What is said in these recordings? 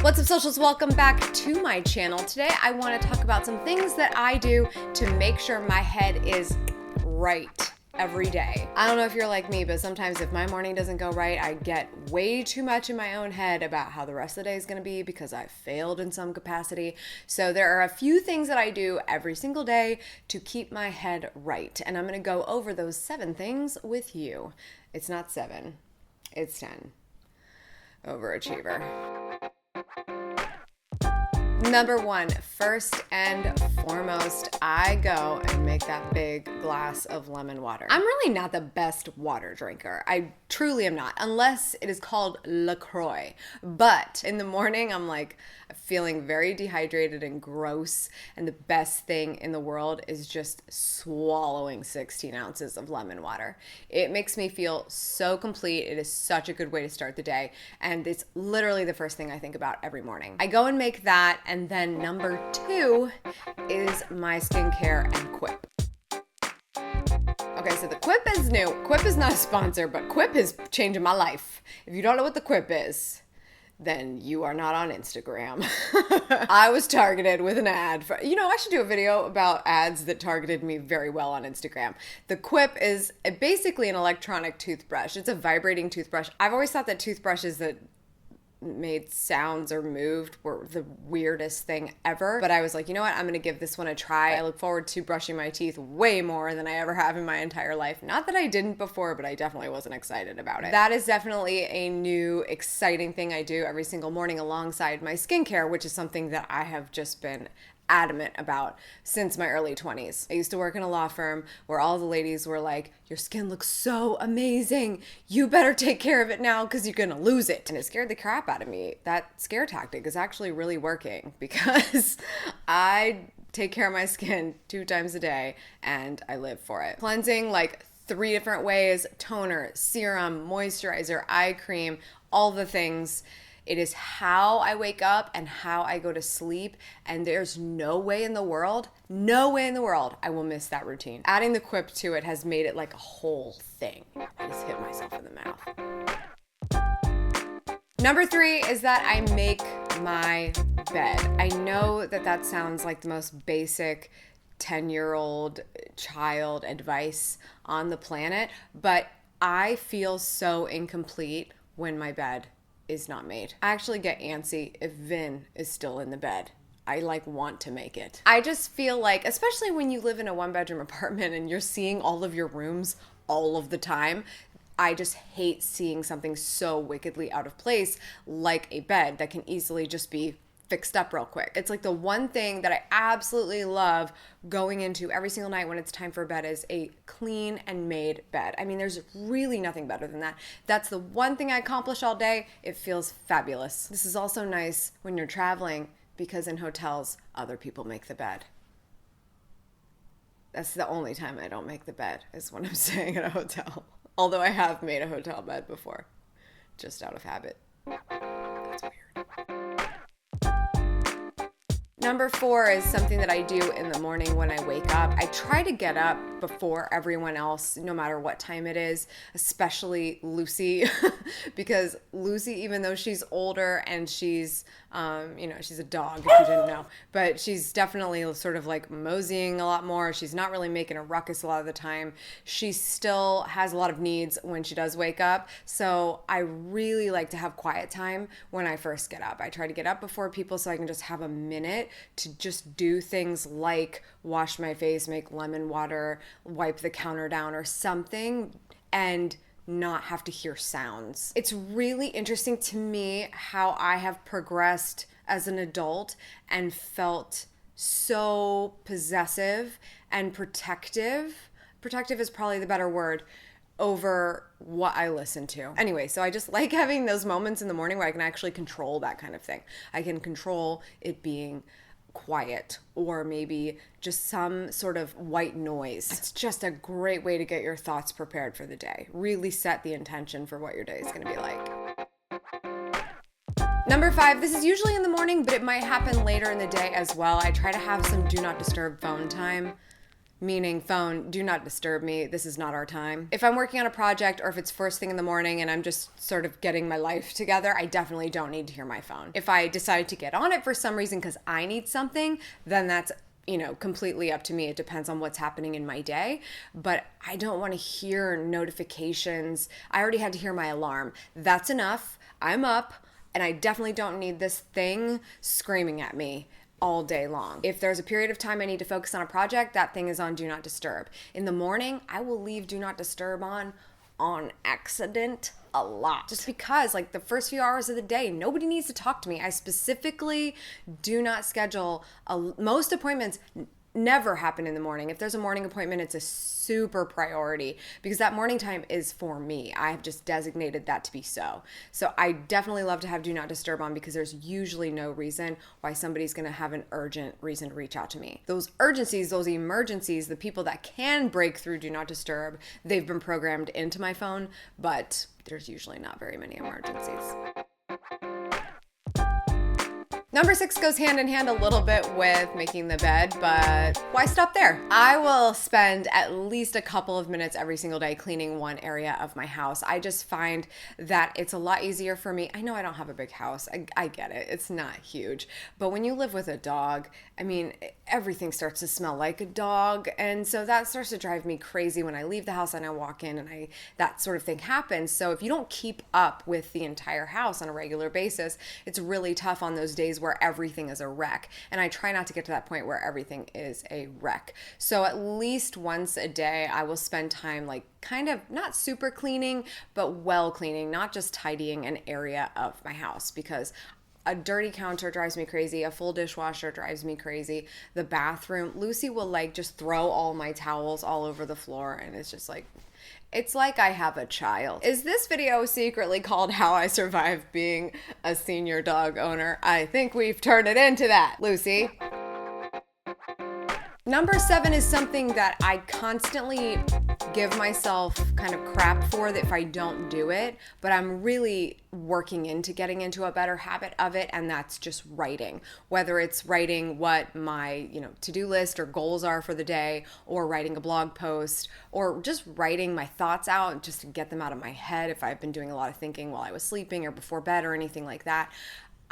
What's up, socials? Welcome back to my channel. Today I want to talk about some things that I do to make sure my head is right every day. I don't know if you're like me, but sometimes if my morning doesn't go right, I get way too much in my own head about how the rest of the day is going to be because I failed in some capacity. So there are a few things that I do every single day to keep my head right. And I'm going to go over those 7 things with you. It's not 7, it's 10. Overachiever. Number 1, first and foremost, I go and make that big glass of lemon water. I'm really not the best water drinker. I truly am not, unless it is called LaCroix. But in the morning, I'm like feeling very dehydrated and gross, and the best thing in the world is just swallowing 16 ounces of lemon water. It makes me feel so complete. It is such a good way to start the day, and it's literally the first thing I think about every morning. I go and make that, and then number 2 is my skincare and Quip. Okay, so the Quip is new. Quip is not a sponsor, but Quip is changing my life. If you don't know what the Quip is, then you are not on Instagram. I was targeted with an ad for, I should do a video about ads that targeted me very well on Instagram. The Quip is basically an electronic toothbrush. It's a vibrating toothbrush. I've always thought that toothbrushes that made sounds or moved were the weirdest thing ever. But I was like, you know what? I'm going to give this one a try. I look forward to brushing my teeth way more than I ever have in my entire life. Not that I didn't before, but I definitely wasn't excited about it. That is definitely a new, exciting thing I do every single morning alongside my skincare, which is something that I have just been adamant about since my early 20s. I used to work in a law firm where all the ladies were like, your skin looks so amazing. You better take care of it now because you're gonna lose it. And it scared the crap out of me. That scare tactic is actually really working because I take care of my skin 2 times a day and I live for it. Cleansing like 3 different ways: toner, serum, moisturizer, eye cream, all the things. It is how I wake up and how I go to sleep, and there's no way in the world I will miss that routine. Adding the Quip to it has made it like a whole thing. I just hit myself in the mouth. Number 3 is that I make my bed. I know that sounds like the most basic 10-year-old child advice on the planet, but I feel so incomplete when my bed is not made. I actually get antsy if Vin is still in the bed. I want to make it. I just feel like, especially when you live in a 1-bedroom apartment and you're seeing all of your rooms all of the time, I just hate seeing something so wickedly out of place like a bed that can easily just be fixed up real quick. It's like the one thing that I absolutely love going into every single night when it's time for bed is a clean and made bed. I mean, there's really nothing better than that. That's the one thing I accomplish all day. It feels fabulous. This is also nice when you're traveling because in hotels, other people make the bed. That's the only time I don't make the bed is when I'm staying at a hotel. Although I have made a hotel bed before, just out of habit. That's weird. Number 4 is something that I do in the morning when I wake up. I try to get up before everyone else, no matter what time it is, especially Lucy, because Lucy, even though she's older and she's, she's a dog, if you didn't know, but she's definitely sort of like moseying a lot more. She's not really making a ruckus a lot of the time. She still has a lot of needs when she does wake up. So I really like to have quiet time when I first get up. I try to get up before people so I can just have a minute to just do things like wash my face, make lemon water, wipe the counter down or something, and not have to hear sounds. It's really interesting to me how I have progressed as an adult and felt so possessive and protective. Protective is probably the better word over what I listen to. Anyway, so I just like having those moments in the morning where I can actually control that kind of thing. I can control it being quiet or maybe just some sort of white noise. It's just a great way to get your thoughts prepared for the day. Really set the intention for what your day is going to be like. Number 5, this is usually in the morning, but it might happen later in the day as well. I try to have some do not disturb phone time. meaning phone, do not disturb me. This is not our time. If I'm working on a project or if it's first thing in the morning and I'm just sort of getting my life together, I definitely don't need to hear my phone. If I decide to get on it for some reason because I need something, then that's completely up to me. It depends on what's happening in my day, but I don't want to hear notifications. I already had to hear my alarm. That's enough. I'm up, and I definitely don't need this thing screaming at me all day long. If there's a period of time I need to focus on a project, that thing is on Do Not Disturb. In the morning, I will leave Do Not Disturb on accident a lot. Just because like the first few hours of the day, nobody needs to talk to me. I specifically do not schedule, most appointments never happen in the morning. If there's a morning appointment, it's a super priority because that morning time is for me. I have just designated that to be so. So I definitely love to have Do Not Disturb on because there's usually no reason why somebody's going to have an urgent reason to reach out to me. Those urgencies, those emergencies, the people that can break through Do Not Disturb, they've been programmed into my phone, but there's usually not very many emergencies. Number 6 goes hand in hand a little bit with making the bed, but why stop there? I will spend at least a couple of minutes every single day cleaning one area of my house. I just find that it's a lot easier for me. I know I don't have a big house. I get it. It's not huge. But when you live with a dog, I mean, everything starts to smell like a dog. And so that starts to drive me crazy when I leave the house and I walk in and that sort of thing happens. So if you don't keep up with the entire house on a regular basis, it's really tough on those days where everything is a wreck. And I try not to get to that point where everything is a wreck. So at least once a day, I will spend time like kind of not super cleaning, but well cleaning, not just tidying an area of my house, because a dirty counter drives me crazy. A full dishwasher drives me crazy. The bathroom, Lucy will like just throw all my towels all over the floor, and it's just like, it's like I have a child. Is this video secretly called How I Survived Being a Senior Dog Owner? I think we've turned it into that, Lucy. Number 7 is something that I constantly give myself kind of crap for that if I don't do it, but I'm really working into getting into a better habit of it, and that's just writing. Whether it's writing what my, to-do list or goals are for the day, or writing a blog post, or just writing my thoughts out just to get them out of my head if I've been doing a lot of thinking while I was sleeping or before bed or anything like that.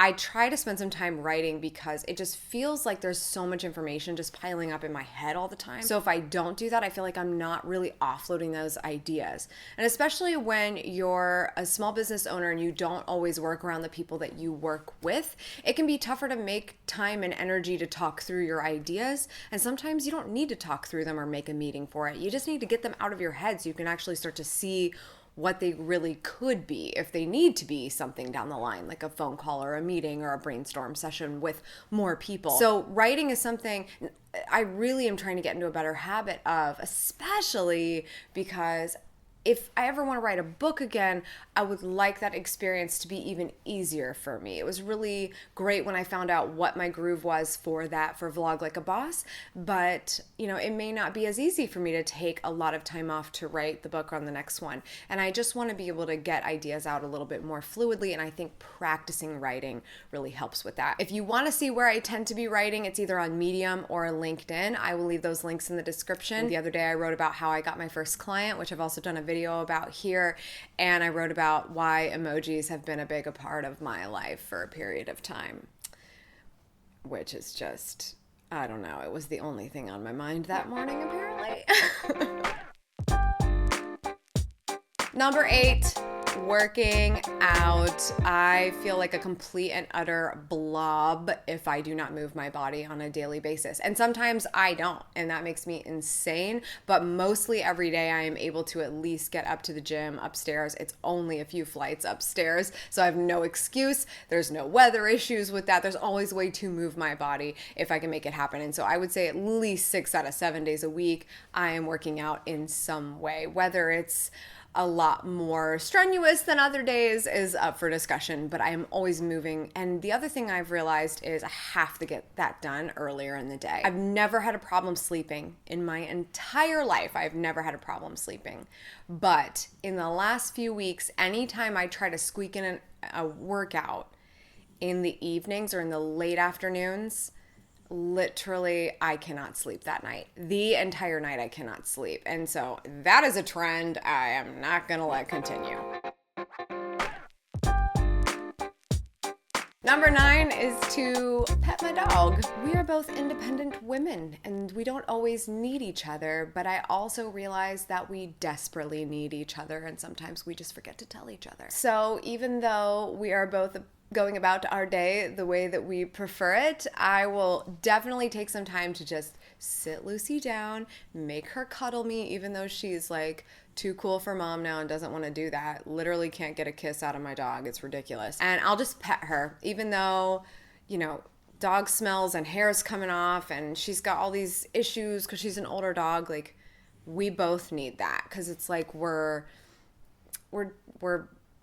I try to spend some time writing because it just feels like there's so much information just piling up in my head all the time. So if I don't do that, I feel like I'm not really offloading those ideas. And especially when you're a small business owner and you don't always work around the people that you work with, it can be tougher to make time and energy to talk through your ideas. And sometimes you don't need to talk through them or make a meeting for it. You just need to get them out of your head so you can actually start to see what they really could be if they need to be something down the line, like a phone call or a meeting or a brainstorm session with more people. So writing is something I really am trying to get into a better habit of, especially because if I ever want to write a book again, I would like that experience to be even easier for me. It was really great when I found out what my groove was for Vlog Like a Boss, but it may not be as easy for me to take a lot of time off to write the book on the next one. And I just want to be able to get ideas out a little bit more fluidly, and I think practicing writing really helps with that. If you want to see where I tend to be writing, it's either on Medium or LinkedIn. I will leave those links in the description. The other day I wrote about how I got my first client, which I've also done a video about here, and I wrote about why emojis have been a big part of my life for a period of time, which is just, I don't know, it was the only thing on my mind that morning apparently. Number 8, working out. I feel like a complete and utter blob if I do not move my body on a daily basis. And sometimes I don't, and that makes me insane. But mostly every day I am able to at least get up to the gym upstairs. It's only a few flights upstairs, so I have no excuse. There's no weather issues with that. There's always a way to move my body if I can make it happen. And so I would say at least 6 out of 7 days a week, I am working out in some way. Whether it's a lot more strenuous than other days is up for discussion, but I am always moving. And the other thing I've realized is I have to get that done earlier in the day. I've never had a problem sleeping in my entire life. I've never had a problem sleeping. But in the last few weeks, anytime I try to squeak in a workout in the evenings or in the late afternoons, literally, I cannot sleep that night. The entire night I cannot sleep. And so that is a trend I am not going to let continue. Number 9 is to pet my dog. We are both independent women and we don't always need each other, but I also realize that we desperately need each other and sometimes we just forget to tell each other. So even though we are both going about our day the way that we prefer it, I will definitely take some time to just sit Lucy down, make her cuddle me, even though she's like too cool for mom now and doesn't want to do that. Literally can't get a kiss out of my dog. It's ridiculous. And I'll just pet her, even though, you know, dog smells and hair's coming off and she's got all these issues because she's an older dog. Like, we both need that because it's like we're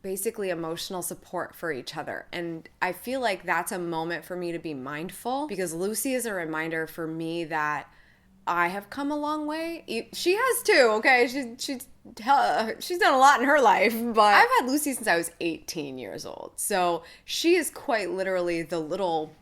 basically emotional support for each other. And I feel like that's a moment for me to be mindful because Lucy is a reminder for me that I have come a long way. She has too, okay? She's done a lot in her life, but I've had Lucy since I was 18 years old. So she is quite literally the little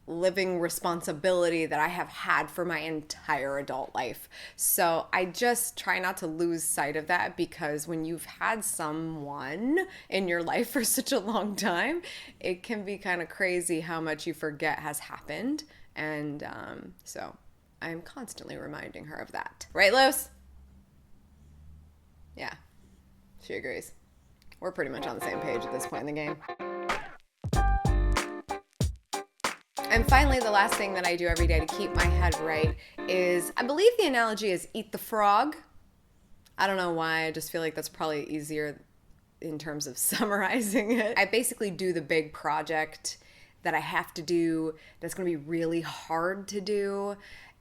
living responsibility that I have had for my entire adult life. So I just try not to lose sight of that because when you've had someone in your life for such a long time, it can be kind of crazy how much you forget has happened. And so I'm constantly reminding her of that. Right, Luce? Yeah, she agrees. We're pretty much on the same page at this point in the game. And finally, the last thing that I do every day to keep my head right is, I believe the analogy is eat the frog. I don't know why, I just feel like that's probably easier in terms of summarizing it. I basically do the big project that I have to do that's gonna be really hard to do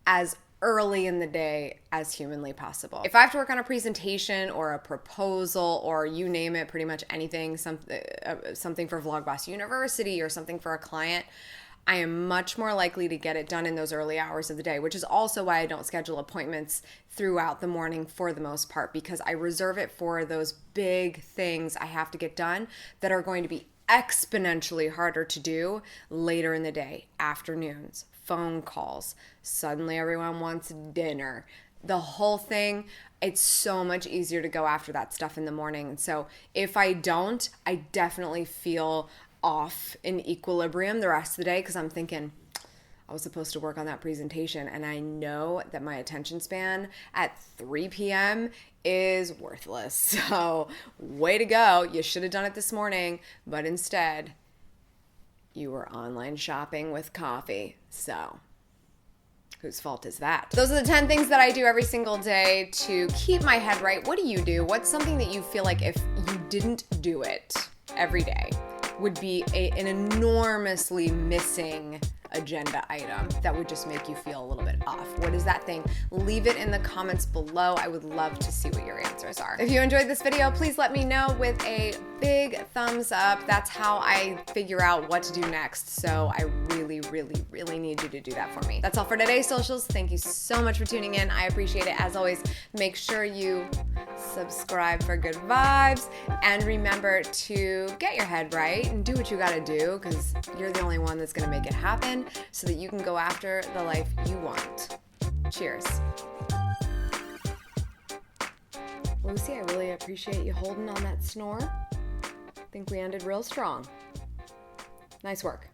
as early in the day as humanly possible. If I have to work on a presentation or a proposal or you name it, pretty much anything, something for Vlogboss University or something for a client, I am much more likely to get it done in those early hours of the day, which is also why I don't schedule appointments throughout the morning for the most part, because I reserve it for those big things I have to get done that are going to be exponentially harder to do later in the day, afternoons, phone calls, suddenly everyone wants dinner. The whole thing, it's so much easier to go after that stuff in the morning. And so if I don't, I definitely feel off in equilibrium the rest of the day because I'm thinking, I was supposed to work on that presentation and I know that my attention span at 3 p.m. is worthless. So way to go. You should have done it this morning, but instead you were online shopping with coffee. So whose fault is that? Those are the 10 things that I do every single day to keep my head right. What do you do? What's something that you feel like if you didn't do it every day would be an enormously missing agenda item that would just make you feel a little bit off? What is that thing? Leave it in the comments below. I would love to see what your answers are. If you enjoyed this video, please let me know with a big thumbs up. That's how I figure out what to do next. So I really, really, really need you to do that for me. That's all for today's socials. Thank you so much for tuning in. I appreciate it. As always, make sure you subscribe for good vibes and remember to get your head right and do what you gotta do because you're the only one that's gonna make it happen so that you can go after the life you want. Cheers. Lucy, I really appreciate you holding on that snore. I think we ended real strong. Nice work.